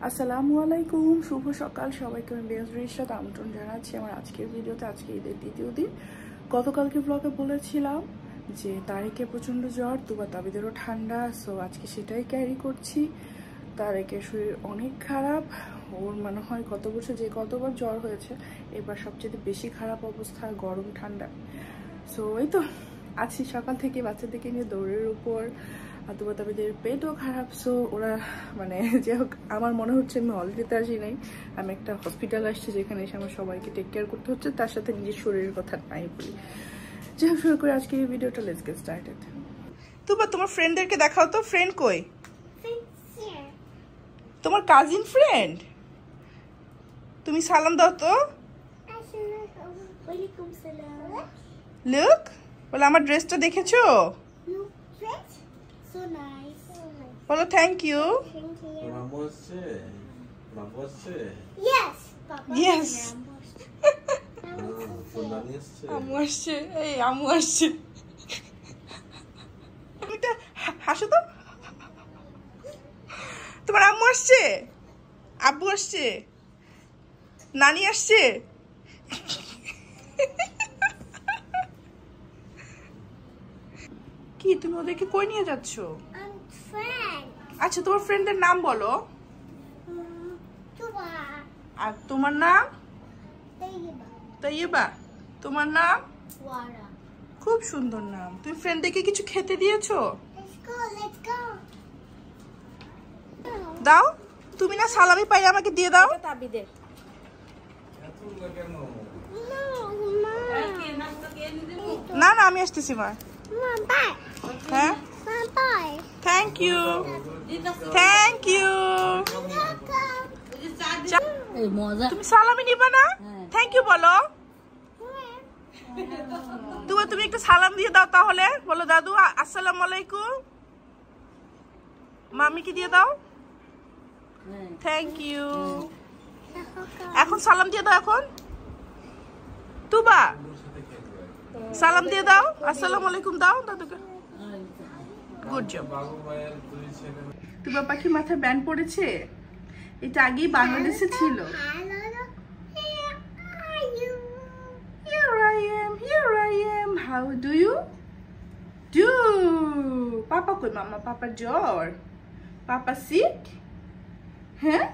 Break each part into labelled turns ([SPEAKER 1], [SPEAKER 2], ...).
[SPEAKER 1] আসসালামু আলাইকুম, শুভ সকাল সবাইকে। আমি বেজরির সাথে আমন্ত্রণ জানাচ্ছি আমার আজকের ভিডিওতে। আজকে ঈদের দ্বিতীয় দিন। গতকালকে ব্লগে বলেছিলাম যে তারেকের প্রচণ্ড জ্বর, তুবা তাবিদেরও ঠান্ডা, সো আজকে সেটাই ক্যারি করছি। তারেকের শরীর অনেক খারাপ, ওর মনে হয় গত বছর যে কতবার জ্বর হয়েছে এবার সবচেয়ে বেশি খারাপ অবস্থা, গরম ঠান্ডা। সো এই তো আছি সকাল থেকে বাচ্চাদেরকে নিয়ে দৌড়ের উপর। তুবা তাবিদের পেটও খারাপ, সো ওরা মানে যাই হোক, আমার মনে হচ্ছে আমি হলিডেতে আসি নাই, আমি একটা হসপিটাল আসছি যেখানে এসে আমার সবাইকে টেক কেয়ার করতে হচ্ছে, তার সাথে নিজের শরীরের কথা নাই বলি। যাই হোক, শুরু করে আজকে এই ভিডিওটা, লেটস গেট স্টার্টেড। তুবা তোমার ফ্রেন্ডদেরকে দেখাও তো, ফ্রেন্ড কই? তোমার কাজিন ফ্রেন্ড, তুমি সালাম দাও তো। লুক, বলে আমার ড্রেসটা দেখেছো?
[SPEAKER 2] So nice.
[SPEAKER 1] বলো thank you.
[SPEAKER 2] Yes, Papa.
[SPEAKER 1] Yes. Amu আসছে, এই আমু আসছে। তুমি তো হাসো তো। তোমার আম্মু আসছে, আব্বু আসছে, নানি আসছে। কি তুমি ওদেরকে কই নিয়ে যাচ্ছ? আচ্ছা, তোমার ফ্রেন্ডের নাম বলো। আর তোমার নাম? তাইয়েবা। তোমার নাম? খুব সুন্দর নাম। তুমি ফ্রেন্ডদেরকে কিছু খেতে দিয়েছো? দাও, তুমি না সালামি পাই আমাকে দিয়ে দাও। না না, আমি আসতেছি মা। হ্যাঁ, থ্যাংক ইউ, থ্যাংক ইউ। তুমি সালামি নিবা না? থ্যাংক ইউ বলো। তুমি একটা সালাম দিয়ে দাও তাহলে। বলো দাদু আসসালামু আলাইকুম। মামিকে দিয়ে দাও। Thank you. এখন সালাম দিয়ে দাও। এখন তুবা সালাম দিয়ে দাও, আসসালামু আলাইকুম দাও দাদুকে। Good job. তুবা পাখি মাথায় ব্যান্ড পড়েছে, এটা আগেই বাংলাদেশে ছিল। Here I am. How do you do? পাপা কই? মামা পাপার জ্বর, পাপা সিক। হ্যাঁ,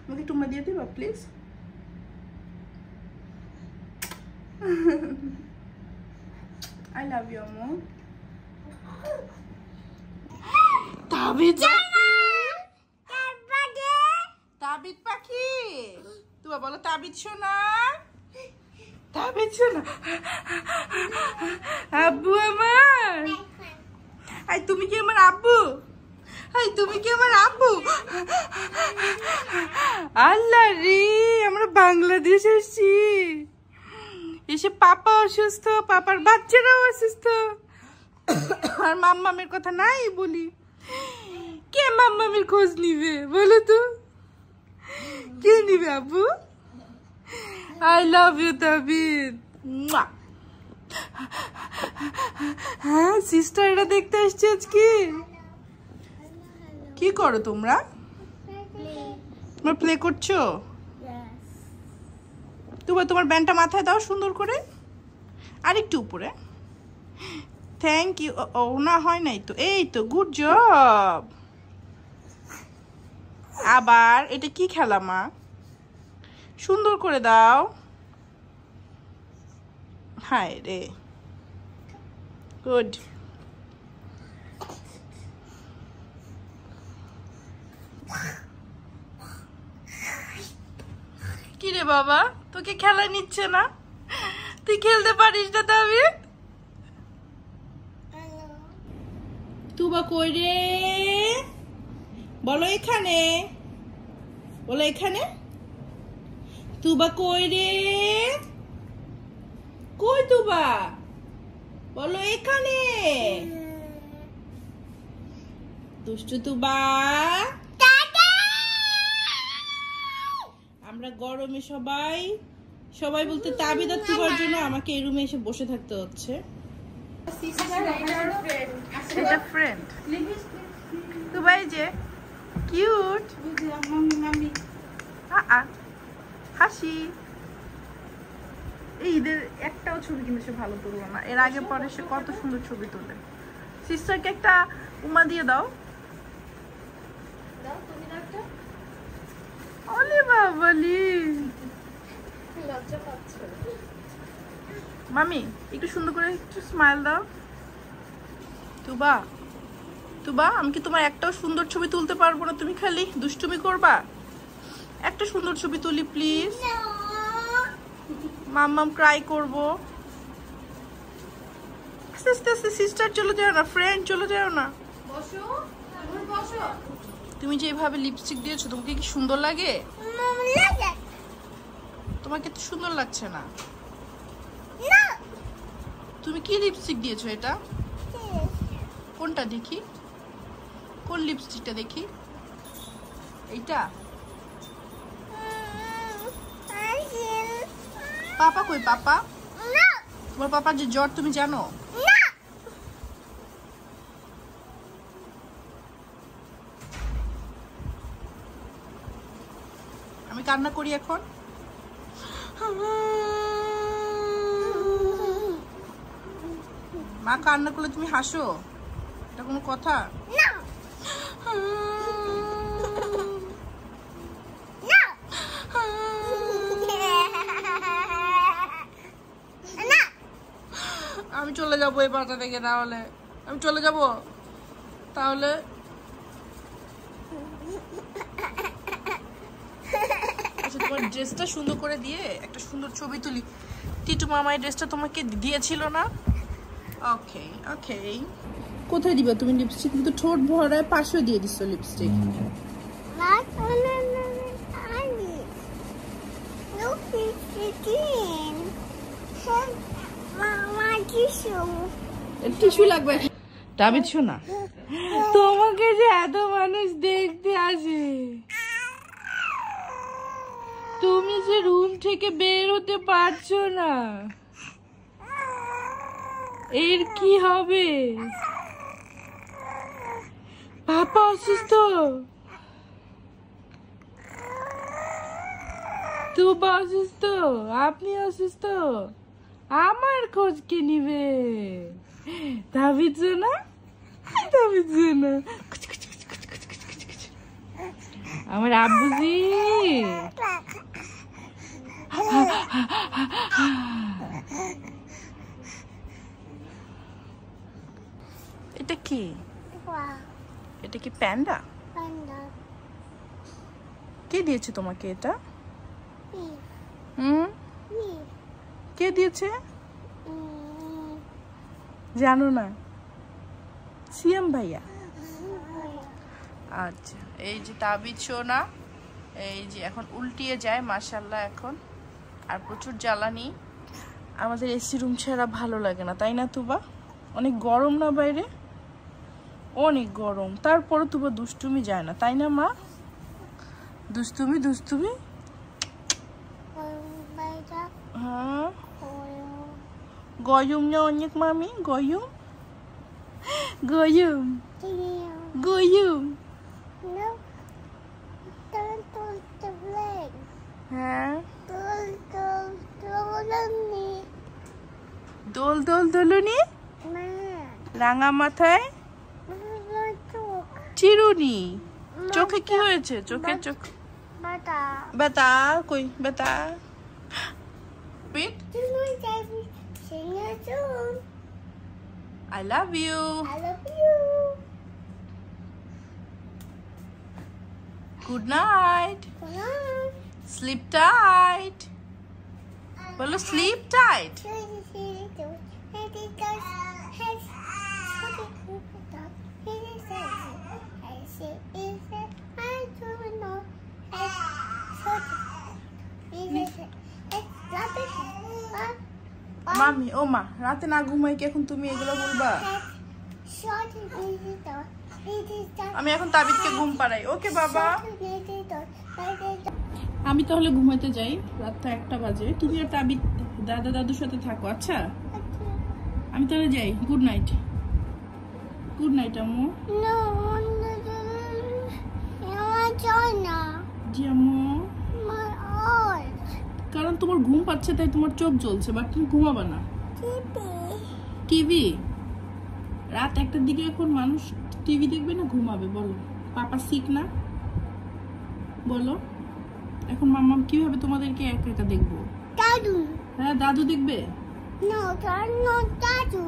[SPEAKER 1] আমাকে টুমা দিয়ে দিবা please. I love you, Amu. তাবিদ পাখি, তুবা বলো তাবিদ শোনা, তাবিদ শোনা। আব্বু আমার, আই তুমি কি আমার আব্বু? আই তুমি কি আমার আব্বু? আল্লাহ রে, আমরা বাংলাদেশ এসেছি, এসে পাপা অসুস্থ, পাপার বাচ্চারাও অসুস্থ, আর মাম্মামের কথা নাই বলি। কে মাম্মামের খোঁজ নিবে বলো তো? কে নিবে আব্বু? I love you তাবিদ। হ্যাঁ, সিস্টার এটা দেখতে আসছে আজকে। কি করো তোমরা? তোমরা প্লে করছো? তোমার ব্যান্ডটা মাথায় দাও সুন্দর করে, আর একটু উপরে। Thank you. ও না, হয় নাই তো, এই তো, গুড জব। আবার এটা কি খেলা মা? সুন্দর করে দাও। হায় রে, গুড। কি রে বাবা, তোকে খেলা নিচ্ছে না? তুই খেলতে পারিস না তাবিদ? তুবা কই রে? বলো এখানে, বলো এখানে। তুবা কই রে? কই তুবা? বলো এখানে। দুষ্টু তুবা। আমরা গরমে সবাই বলতে তাবিদ আর তুবার জন্য আমাকে এই রুমে এসে বসে থাকতে হচ্ছে। এটা ফ্রেন্ড তুবা, এই যে কিউট। হাসি। এই ঈদের একটাও ছবি কিন্তু সে ভালো তুললো না, এর আগে পরে সে কত সুন্দর ছবি তোলে। সিস্টারকে একটা উমা দিয়ে দাও। ওলে বাবালি, মামি একটু সুন্দর করে একটু স্মাইল দাও। তুবা, তুবা আমি কি তোমার একটাও সুন্দর ছবি তুলতে পারবো না? তুমি খালি দুষ্টুমি করবা। একটা সুন্দর ছবি তুলি প্লিজ। মাম্মাম ক্রাই করবো। আস্তে আস্তে আস্তে, সিস্টার চলে যাও না, ফ্রেন্ড চলে যাও না। তুমি যেভাবে লিপস্টিক দিয়েছো তোমাকে কি সুন্দর লাগে? তোমাকে তো সুন্দর লাগছে না। তুমি কি লিপস্টিক দিয়েছো? এটা কোনটা দেখি, কোন লিপস্টিকটা দেখি? এইটা? পাপা কই? পাপা, তোমার পাপার যে জ্বর তুমি জানো? আমি কান্না করি এখন? মা কান্না করলে তুমি হাসো, এটা কোনো কথা? আমি চলে যাবো এই বাটা থেকে, তাহলে আমি চলে যাব তাহলে। আচ্ছা তোমার ড্রেসটা সুন্দর করে দিয়ে একটা সুন্দর ছবি তুলি। টিটু মামা এই ড্রেসটা তোমাকে দিয়েছিল না? ওকে ওকে। কোথায় দিবা তুমি লিপস্টিক? কিন্তু ঠোঁট ভরায় পাশে দিয়ে দিছো লিপস্টিক। টিস্যু লাগবে। তাবিদ শোনা, তোমাকে যে এত মানুষ দেখতে আসে, তুমি যে রুম থেকে বের হতে পারছো না, এর কি হবে? পাপা অসুস্থ, তুবা অসুস্থ, আপনি অসুস্থ, আমার খোঁজ কে নিবে? তাবিদ শোনা, তাবিদ শোনা, আমার আব্বুজি। এটা কি? এটা কি প্যান্ডা? কে দিয়েছে তোমাকে এটা? কে দিয়েছে জানো না? সিএম ভাইয়া। আচ্ছা এই যে তাবিদ সোনা, এই যে এখন উল্টিয়ে যায় মাশাআল্লাহ এখন। আর প্রচুর জ্বালানি, আমাদের এসি রুম ছাড়া ভালো লাগে না, তাই না তুবা? অনেক গরম না বাইরে? অনেক গরম, তারপরে তুবা দুষ্টুমি যায় না, তাই না মা? দুষ্টুমি দুষ্টুমি। হ্যাঁ গয়ুম না অনেক মামি? গয়ুম গয়ুম গয়ুম। হ্যাঁ দোল দোল দোলনি, রাঙা মাথায় চিরুনি। চোখে কি হয়েছে? চোখে চোখ ব্যথা? কই ব্যথা? I love you.
[SPEAKER 2] I love you.
[SPEAKER 1] Good night.
[SPEAKER 2] Good night.
[SPEAKER 1] Sleep tight. Bolo sleep tight. মামি ও মা রাতে না ঘুমাই কি এখন তুমি এগুলো বলবা? আমি এখন তাবিদকে ঘুম পাড়াই। ওকে বাবা, আমি তাহলে ঘুমাতে যাই, রাতটা 1টা বাজে। তুমি আর তাবিদ দাদা দাদুর সাথে থাকো। আচ্ছা আমি তাহলে যাই। Good night. গুড নাইট আম্মু। জি আম্মু। কারণ তোমার ঘুম পাচ্ছে তাই তোমার চোখ জ্বলছে, বাট তুমি ঘুমাবে না। টিভি রাত 1টার দিকে এখন মানুষ টিভি দেখবে না ঘুমাবে? বলো, পাপা সিক না? বলো, এখন মাম্মাম কিভাবে তোমাদেরকে একা একা দেখবো?
[SPEAKER 3] দাদু।
[SPEAKER 1] হ্যাঁ, দাদু দেখবে।
[SPEAKER 3] No, দাদু।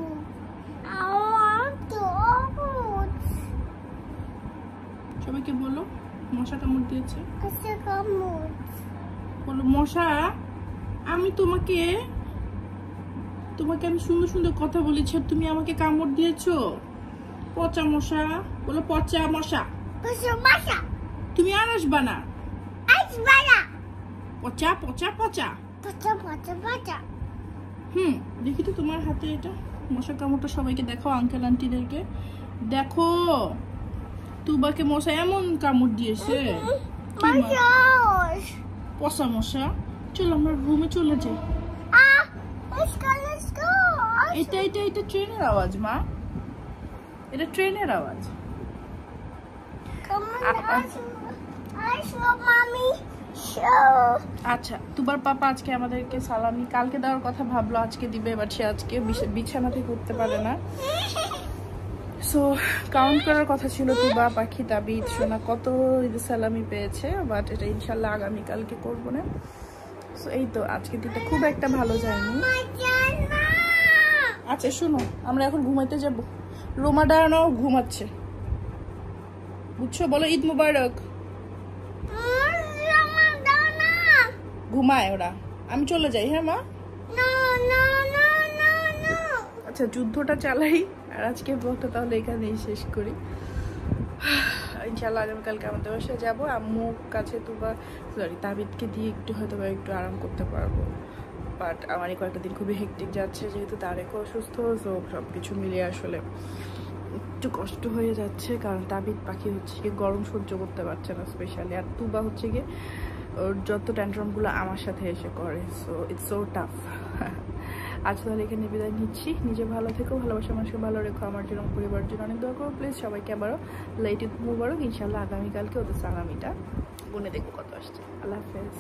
[SPEAKER 3] I want to open.
[SPEAKER 1] সবাইকে বলো মশা কামড় দিয়েছে।
[SPEAKER 3] আচ্ছা কামড়।
[SPEAKER 1] বলো মশা, আমি তোমাকে আমি সুন্দর সুন্দর কথা বলেছি আর তুমি আমাকে কামড় দিয়েছো। পচা মশা। বলো পচা মশা।
[SPEAKER 3] পচা মশা।
[SPEAKER 1] তুমি আর আসবা না।
[SPEAKER 3] আসবা না।
[SPEAKER 1] পচা পচা পচা।
[SPEAKER 3] পচা পচা পচা।
[SPEAKER 1] দেখি তো তোমার হাতে এটা মশা কামড়টা সবাইকে দেখাও, আঙ্কেল আন্টিদেরকে দেখো। তুবাকে মশা এমন কামড় দিয়েছে। পচা মশা। চলো আমরা রুমে চলে যাই। এটা ট্রেনের আওয়াজ মা, এটা ট্রেনের আওয়াজ। আচ্ছা, তুবার পাপা আজকে আমাদেরকে সালামি কালকে দেওয়ার কথা ভাবলো, আজকে দিবে, বাট সে আজকে বিছানা থেকে উঠতে পারে না। সো কাউন্ট করার কথা ছিল তুবা, পাখি, তাবিদ, সোনা কত সালামি পেয়েছে, বাট এটা ইনশাল্লাহ আগামীকালকে করবো না। সো এই তো আজকে দিনটা খুব একটা ভালো যায়নি। আচ্ছা শোনো, আমরা এখন ঘুমাইতে যাব। রোমা ডায়ানাও ঘুমাচ্ছে, বুঝছো? বলো ঈদ মুবারক। ঘুমায় ওরা, আমি চলে যাই। হ্যাঁ মা। আচ্ছা যুদ্ধটা চালাই, আর আজকে ব্লগটা তাহলে এখানেই শেষ করি। ইনশাল্লাহ আগামীকালকে আমাদের বাসায় যাবো। আম্মুর কাছে তাবিদকে দিয়ে হয়তো একটু আরাম করতে পারবো, বাট আমার এই কয়েকটা দিন খুবই হেক্টিক যাচ্ছে, যেহেতু তারেকও অসুস্থ। সো সব কিছু মিলিয়ে আসলে একটু কষ্ট হয়ে যাচ্ছে, কারণ তাবিদ পাখি হচ্ছে গিয়ে গরম সহ্য করতে পারছে না স্পেশালি, আর তুবা হচ্ছে গিয়ে ওর যত ট্যান্ট্রামগুলো আমার সাথে এসে করে। So it's so tough. আজ তাহলে এখানে বিদায় নিচ্ছি। নিজে ভালো থেকো, ভালোবাসা মানুষকে ভালো রেখো, আমার জন্য পরিবারের জন্য অনেক দোয়া করো প্লিজ। সবাইকে আবারও লেট ঈদ মুবারক। ইনশাল্লাহ আগামীকালকে ওদের সালামিটা গুনে দেখবো কত আসছে। আল্লাহ হাফেজ।